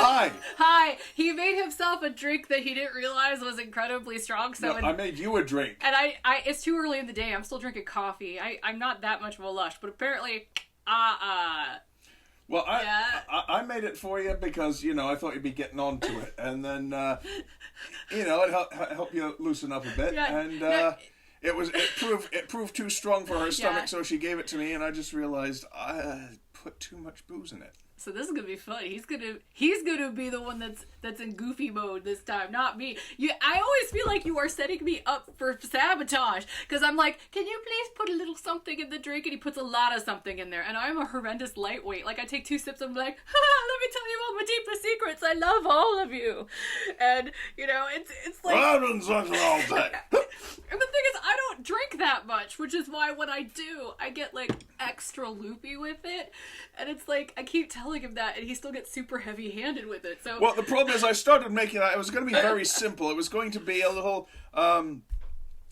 Hi. Hi. He made himself a drink that he didn't realize was incredibly strong. So I made you a drink. And I it's too early in the day. I'm still drinking coffee. I'm not that much of a lush, but apparently, Well, I made it for you because, I thought you'd be getting on to it. And then, it helped you loosen up a bit. Yeah, and it proved too strong for her stomach, so she gave it to me, and I just realized I put too much booze in it. So this is gonna be fun. He's gonna be the one that's in goofy mode this time, not me. I always feel like you are setting me up for sabotage because I'm like, can you please put a little something in the drink? And he puts a lot of something in there, and I'm a horrendous lightweight. Like I take 2 sips, I'm like, let me tell you all my deepest secrets. I love all of you, and it's like. Well, I've been sucking all day. And the thing is, I don't drink that much, which is why when I do, I get like extra loopy with it, and it's like I keep telling him that, and he still gets super heavy-handed with it. So, well, the problem is, I started making that. It was going to be very simple. It was going to be a little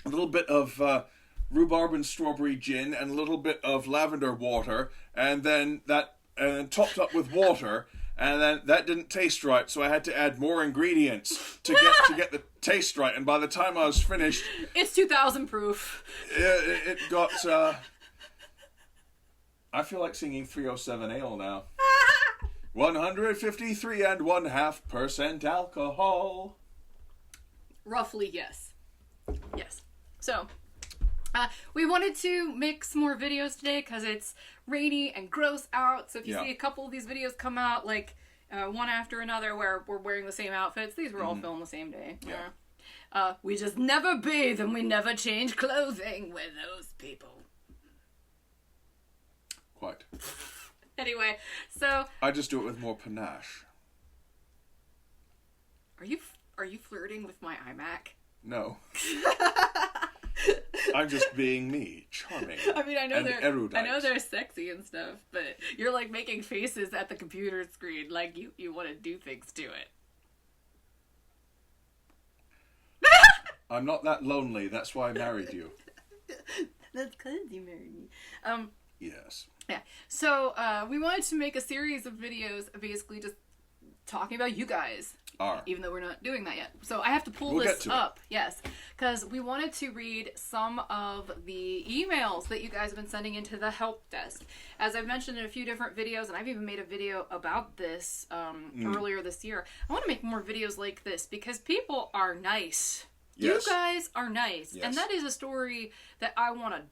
bit of rhubarb and strawberry gin, and a little bit of lavender water, and then topped up with water. And then that didn't taste right, so I had to add more ingredients to get the taste right. And by the time I was finished, it's 2,000 proof. It got. I feel like singing 307 Ale now. 153.5% alcohol. Roughly, yes. Yes. So, we wanted to make some more videos today because it's rainy and gross out. So if you see a couple of these videos come out, like one after another, where we're wearing the same outfits, these were all filmed the same day. Yeah. We just never bathe and we never change clothing. We're those people. Quite. Anyway, so I just do it with more panache. Are you flirting with my iMac? No. I'm just being me, charming. I mean, I know erudite. they're sexy and stuff, but you're like making faces at the computer screen, like you want to do things to it. I'm not that lonely. That's why I married you. That's because you married me. Yes. Yeah. So we wanted to make a series of videos, basically just talking about you guys. Even though we're not doing that yet. So I have to pull this up. Yes. Because we wanted to read some of the emails that you guys have been sending into the help desk. As I've mentioned in a few different videos, and I've even made a video about this earlier this year, I want to make more videos like this because people are nice. Yes. You guys are nice. Yes. And that is a story that I want to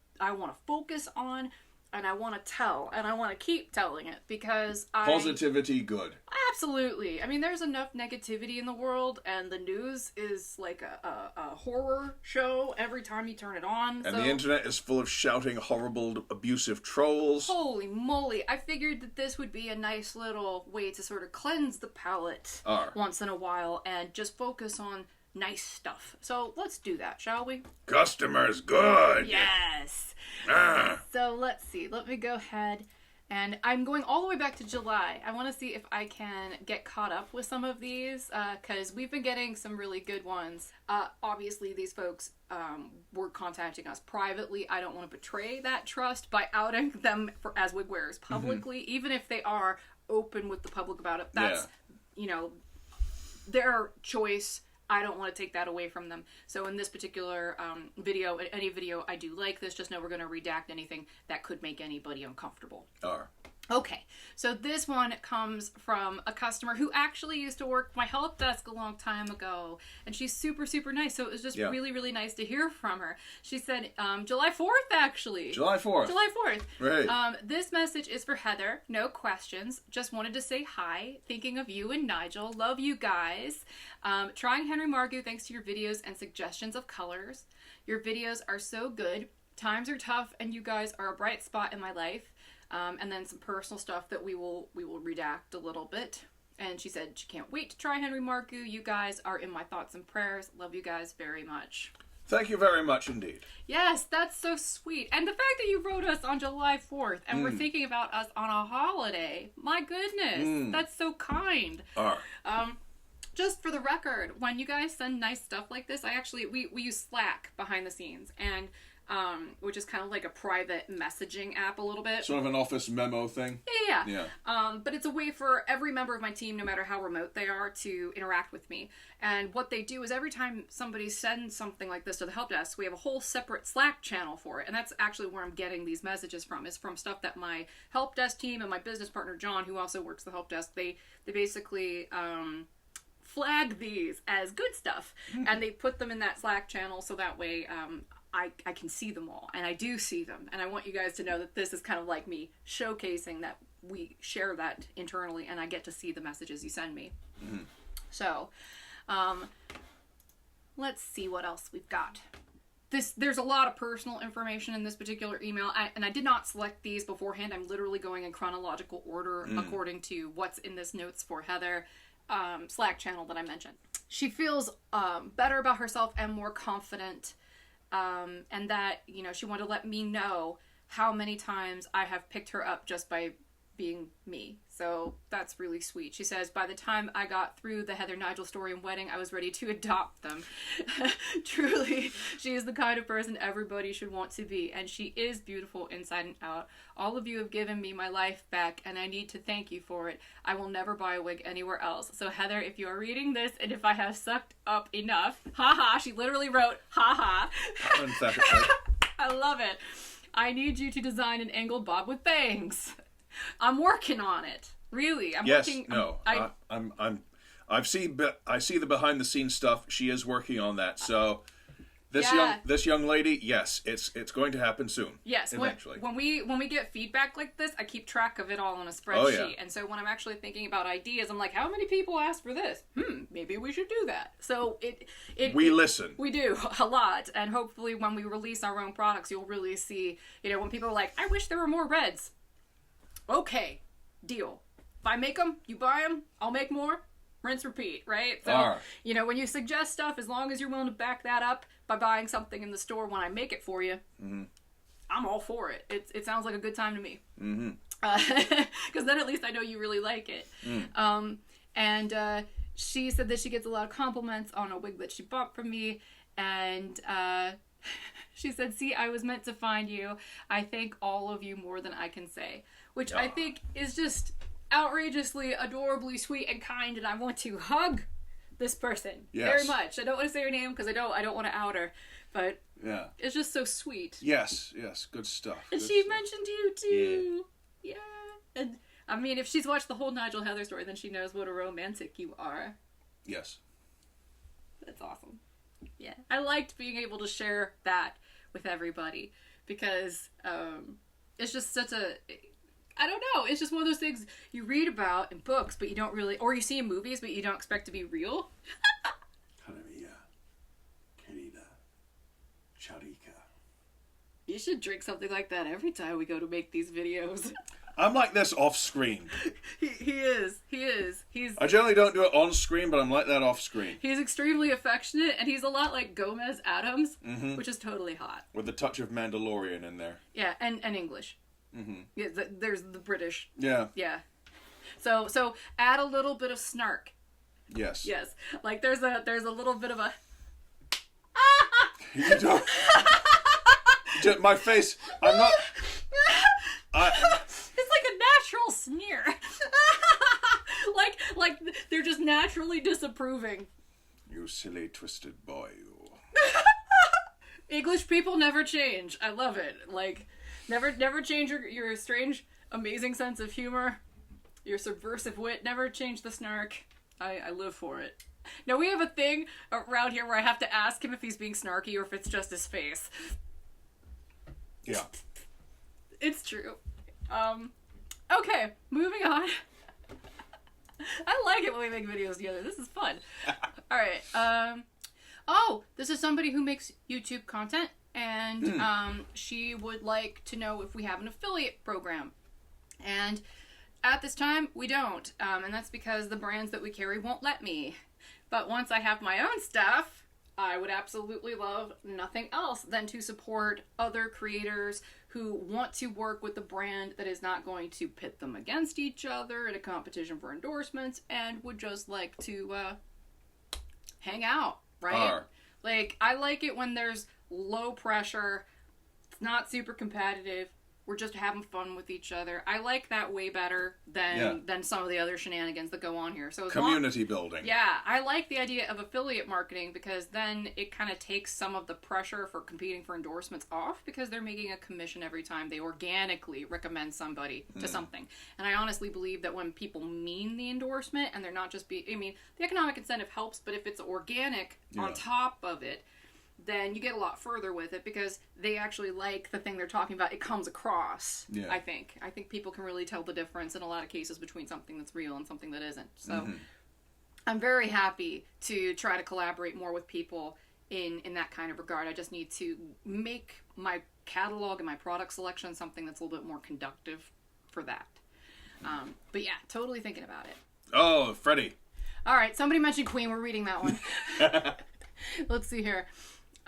focus on. And I want to tell, and I want to keep telling it because positivity, good. Absolutely. I mean, there's enough negativity in the world, and the news is like a horror show every time you turn it on. And the internet is full of shouting, horrible, abusive trolls. Holy moly. I figured that this would be a nice little way to sort of cleanse the palate once in a while and just focus on nice stuff. So let's do that, shall we? Customers, good. Yes. So let's see. Let me go ahead, and I'm going all the way back to July. I want to see if I can get caught up with some of these because we've been getting some really good ones. Obviously, these folks were contacting us privately. I don't want to betray that trust by outing them as wig wearers publicly, even if they are open with the public about it. That's their choice. I don't want to take that away from them. So in this particular video, any video I do like this, just know we're going to redact anything that could make anybody uncomfortable. Okay, so this one comes from a customer who actually used to work my help desk a long time ago, and she's super, super nice, so it was just really, really nice to hear from her. She said, July 4th, actually. July 4th. July 4th. Right. This message is for Heather. No questions. Just wanted to say hi. Thinking of you and Nigel. Love you guys. Trying Henry Margu thanks to your videos and suggestions of colors. Your videos are so good. Times are tough, and you guys are a bright spot in my life. And then some personal stuff that we will redact a little bit. And she said she can't wait to try Henry Margu. You guys are in my thoughts and prayers. Love you guys very much. Thank you very much indeed. Yes, that's so sweet. And the fact that you wrote us on July 4th and were thinking about us on a holiday. My goodness, that's so kind. Just for the record, when you guys send nice stuff like this, we use Slack behind the scenes. And which is kind of like a private messaging app a little bit. Sort of an office memo thing. Yeah. But it's a way for every member of my team, no matter how remote they are, to interact with me. And what they do is every time somebody sends something like this to the help desk, we have a whole separate Slack channel for it. And that's actually where I'm getting these messages from, is from stuff that my help desk team and my business partner, John, who also works the help desk, they basically flag these as good stuff. And they put them in that Slack channel so that way I can see them all. And I do see them. And I want you guys to know that this is kind of like me showcasing that we share that internally and I get to see the messages you send me. So, let's see what else we've got. There's a lot of personal information in this particular email, and I did not select these beforehand. I'm literally going in chronological order according to what's in this notes for Heather Slack channel that I mentioned. She feels better about herself and more confident, and that, you know, she wanted to let me know how many times I have picked her up just by being me. So that's really sweet. She says, by the time I got through the Heather Nigel story and wedding, I was ready to adopt them. Truly, she is the kind of person everybody should want to be, and she is beautiful inside and out. All of you have given me my life back, and I need to thank you for it. I will never buy a wig anywhere else. So Heather, if you are reading this, and if I have sucked up enough, haha, she literally wrote, haha. I love it. I need you to design an angled bob with bangs. I'm working on it. Really, I'm working. I see the behind the scenes stuff. She is working on that. So this young lady, yes, it's going to happen soon. Yes, eventually. When we get feedback like this, I keep track of it all on a spreadsheet. Oh, yeah. And so when I'm actually thinking about ideas, I'm like, how many people asked for this? Maybe we should do that. So we listen. We do a lot, and hopefully when we release our own products, you'll really see. You know, when people are like, I wish there were more reds. Okay, deal. If I make them, you buy them, I'll make more, rinse, repeat, right? So, you know, when you suggest stuff, as long as you're willing to back that up by buying something in the store when I make it for you, I'm all for it. It sounds like a good time to me. Because then at least I know you really like it. And she said that she gets a lot of compliments on a wig that she bought from me, and she said, see, I was meant to find you. I thank all of you more than I can say. Which I think is just outrageously, adorably sweet and kind, and I want to hug this person very much. I don't want to say her name because I don't want to out her, but it's just so sweet. Yes, good stuff. And she mentioned you too. Yeah. And I mean, if she's watched the whole Nigel Heather story, then she knows what a romantic you are. Yes. That's awesome. Yeah. I liked being able to share that with everybody because it's just such a... I don't know. It's just one of those things you read about in books, but you don't really... Or you see in movies, but you don't expect to be real. Querida, Charika. You should drink something like that every time we go to make these videos. I'm like this off screen. He is. I generally don't do it on screen, but I'm like that off screen. He's extremely affectionate, and he's a lot like Gomez Adams, which is totally hot. With a touch of Mandalorian in there. Yeah, and English. Yeah, there's the British. Yeah. So add a little bit of snark. Yes. Like there's a little bit of a. You don't. My face. I'm not. It's like a natural sneer. like they're just naturally disapproving. You silly twisted boy. You. English people never change. I love it. Like. Never change your strange, amazing sense of humor, your subversive wit. Never change the snark. I live for it. Now, we have a thing around here where I have to ask him if he's being snarky or if it's just his face. Yeah. It's true. Okay, moving on. I like it when we make videos together. This is fun. All right. This is somebody who makes YouTube content. And she would like to know if we have an affiliate program. And at this time, we don't. And that's because the brands that we carry won't let me. But once I have my own stuff, I would absolutely love nothing else than to support other creators who want to work with a brand that is not going to pit them against each other in a competition for endorsements and would just like to hang out, right? Like, I like it when there's low pressure, not super competitive. We're just having fun with each other. I like that way better than some of the other shenanigans that go on here. So community building. Yeah, I like the idea of affiliate marketing because then it kind of takes some of the pressure for competing for endorsements off because they're making a commission every time they organically recommend somebody to something. And I honestly believe that when people mean the endorsement and they're not just the economic incentive helps, but if it's organic on top of it, then you get a lot further with it because they actually like the thing they're talking about. It comes across, I think. I think people can really tell the difference in a lot of cases between something that's real and something that isn't. So I'm very happy to try to collaborate more with people in that kind of regard. I just need to make my catalog and my product selection something that's a little bit more conductive for that. But yeah, totally thinking about it. Oh, Freddie. All right, somebody mentioned Queen. We're reading that one. Let's see here.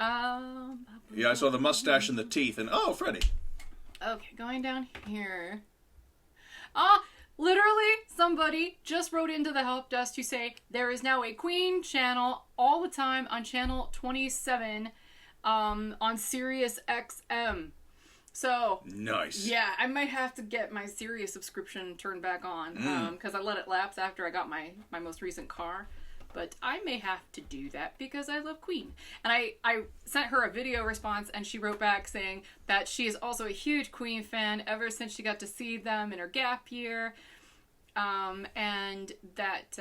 Yeah, I saw the mustache and the teeth, and Freddie. Okay, going down here. Literally, somebody just wrote into the help desk to say there is now a Queen channel all the time on channel 27 on Sirius XM. So nice. Yeah, I might have to get my Sirius subscription turned back on because I let it lapse after I got my most recent car. But I may have to do that because I love Queen. And I sent her a video response and she wrote back saying that she is also a huge Queen fan ever since she got to see them in her gap year. And that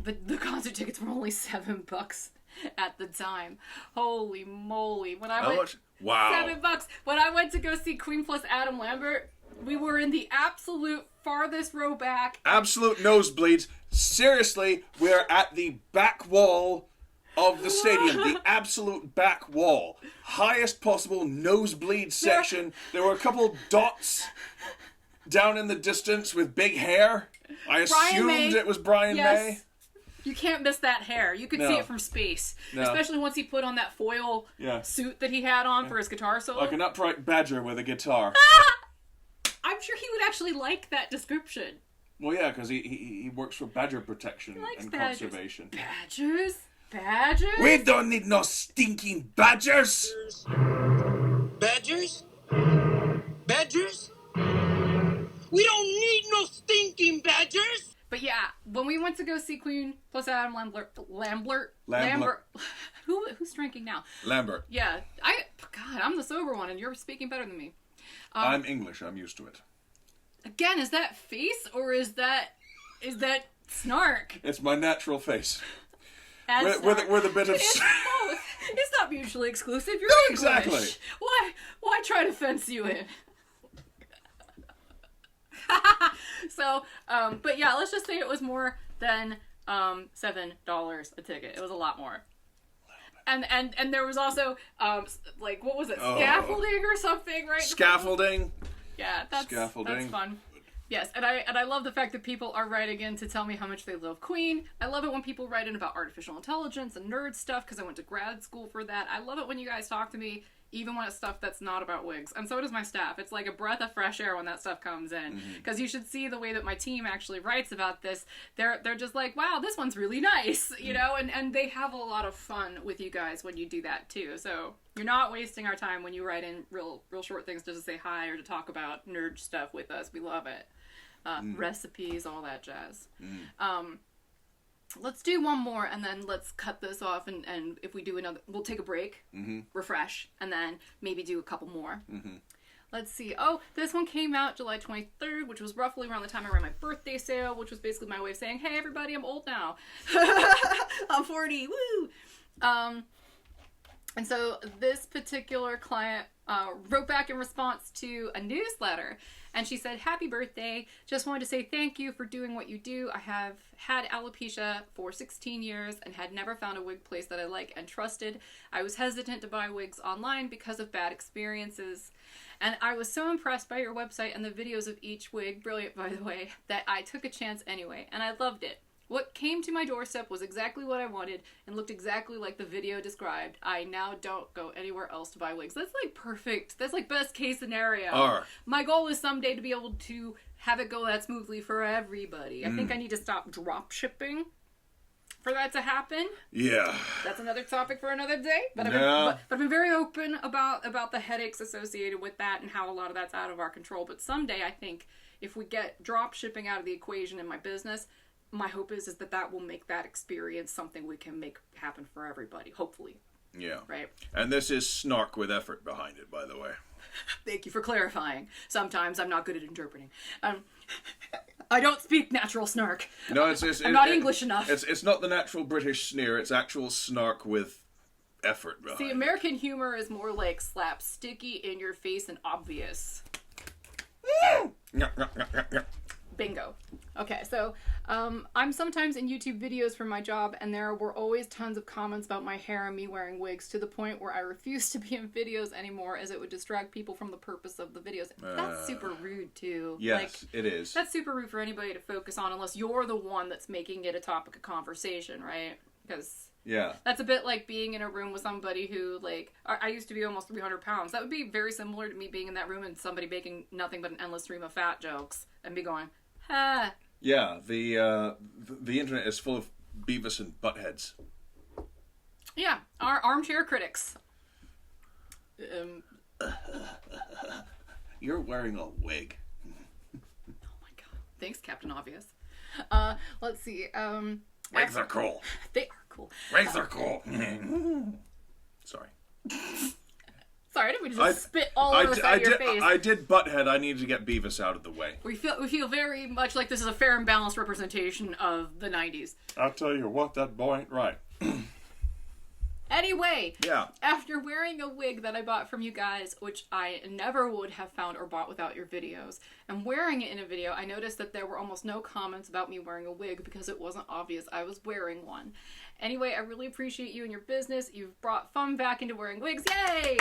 the concert tickets were only $7 at the time. Holy moly. When I went, wow. $7. When I went to go see Queen plus Adam Lambert, we were in the absolute farthest row back. Absolute nosebleeds. Seriously, we're at the back wall of the stadium. The absolute back wall. Highest possible nosebleed section. There were a couple dots down in the distance with big hair. I assumed it was Brian May. You can't miss that hair. You could see it from space. No. Especially once he put on that foil suit that he had on for his guitar solo. Like an upright badger with a guitar. I'm sure he would actually like that description. Well, yeah, because he works for badger protection and conservation. Badgers? Badgers? We don't need no stinking badgers! Badgers? Badgers? We don't need no stinking badgers! But yeah, when we went to go see Queen plus Adam Lambert. Who's drinking now? Lambert. Yeah, I'm the sober one, and you're speaking better than me. I'm English. I'm used to it. Again, is that face or is that snark? It's my natural face. With a bit of. It's not mutually exclusive. You're English. Exactly. Why try to fence you in? So, but yeah, let's just say it was more than $7 a ticket. It was a lot more. And there was also what was it? Scaffolding or something, right? Scaffolding. Yeah, that's fun. Yes, and I love the fact that people are writing in to tell me how much they love Queen. I love it when people write in about artificial intelligence and nerd stuff because I went to grad school for that. I love it when you guys talk to me even when it's stuff that's not about wigs. And so does my staff. It's like a breath of fresh air when that stuff comes in. Because you should see the way that my team actually writes about this. They're just like, wow, this one's really nice, you know? And they have a lot of fun with you guys when you do that too. So you're not wasting our time when you write in real short things just to say hi or to talk about nerd stuff with us. We love it. Recipes, all that jazz. Let's do one more and then let's cut this off and if we do another, we'll take a break, refresh, and then maybe do a couple more. Let's see. Oh, this one came out July 23rd, which was roughly around the time I ran my birthday sale, which was basically my way of saying, hey everybody, I'm old now. I'm 40, woo! And so this particular client wrote back in response to a newsletter, and she said, happy birthday. Just wanted to say thank you for doing what you do. I have had alopecia for 16 years and had never found a wig place that I like and trusted. I was hesitant to buy wigs online because of bad experiences. And I was so impressed by your website and the videos of each wig, brilliant by the way, that I took a chance anyway, and I loved it. What came to my doorstep was exactly what I wanted and looked exactly like the video described. I now don't go anywhere else to buy wigs. That's like perfect. That's like best case scenario. My goal is someday to be able to have it go that smoothly for everybody. I think I need to stop drop shipping for that to happen. Yeah. That's another topic for another day. But I've been very open about the headaches associated with that and how a lot of that's out of our control. But someday, I think, if we get drop shipping out of the equation in my business, my hope is that will make that experience something we can make happen for everybody, hopefully. Yeah. Right. And this is snark with effort behind it, by the way. Thank you for clarifying. Sometimes I'm not good at interpreting. I don't speak natural snark. No, I'm not English enough. It's not the natural British sneer. It's actual snark with effort behind See, American humor is more like slapsticky, in your face, and obvious. Bingo. Okay, so I'm sometimes in YouTube videos for my job, and there were always tons of comments about my hair and me wearing wigs, to the point where I refuse to be in videos anymore, as it would distract people from the purpose of the videos. That's super rude, too. Yes, it is. That's super rude for anybody to focus on, unless you're the one that's making it a topic of conversation, right? Because... yeah. That's a bit like being in a room with somebody who, like, I used to be almost 300 pounds. That would be very similar to me being in that room and somebody making nothing but an endless stream of fat jokes and be going, ha. Yeah, the internet is full of Beavis and Buttheads. Yeah, our armchair critics. You're wearing a wig. Oh my god. Thanks, Captain Obvious. Let's see. Wigs are cool. They are cool. Wigs are cool. Sorry. Sorry, I didn't mean to just spit all over the side of your face. I did Butthead. I needed to get Beavis out of the way. We feel very much like this is a fair and balanced representation of the 90s. I'll tell you what, that boy ain't right. Anyway, yeah. After wearing a wig that I bought from you guys, which I never would have found or bought without your videos, and wearing it in a video, I noticed that there were almost no comments about me wearing a wig because it wasn't obvious I was wearing one. Anyway, I really appreciate you and your business. You've brought fun back into wearing wigs. Yay!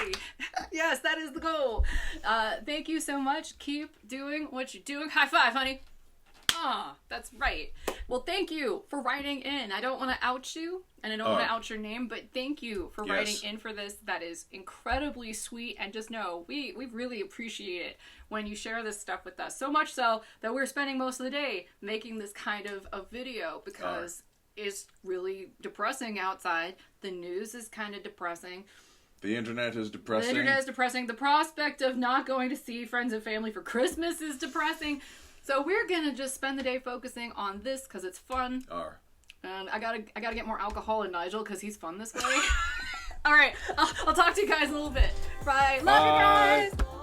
Yes, that is the goal. Thank you so much. Keep doing what you're doing. High five, honey. Ah, that's right. Well, thank you for writing in. I don't want to out you, and I don't want to out your name, but thank you for writing in for this. That is incredibly sweet, and just know, we really appreciate it when you share this stuff with us. So much so that we're spending most of the day making this kind of a video, because it's really depressing outside. The news is kind of depressing. The internet is depressing. The internet is depressing. The prospect of not going to see friends and family for Christmas is depressing. So we're gonna just spend the day focusing on this because it's fun. And I gotta get more alcohol in Nigel because he's fun this way. All right, I'll talk to you guys in a little bit. Bye. Love you guys.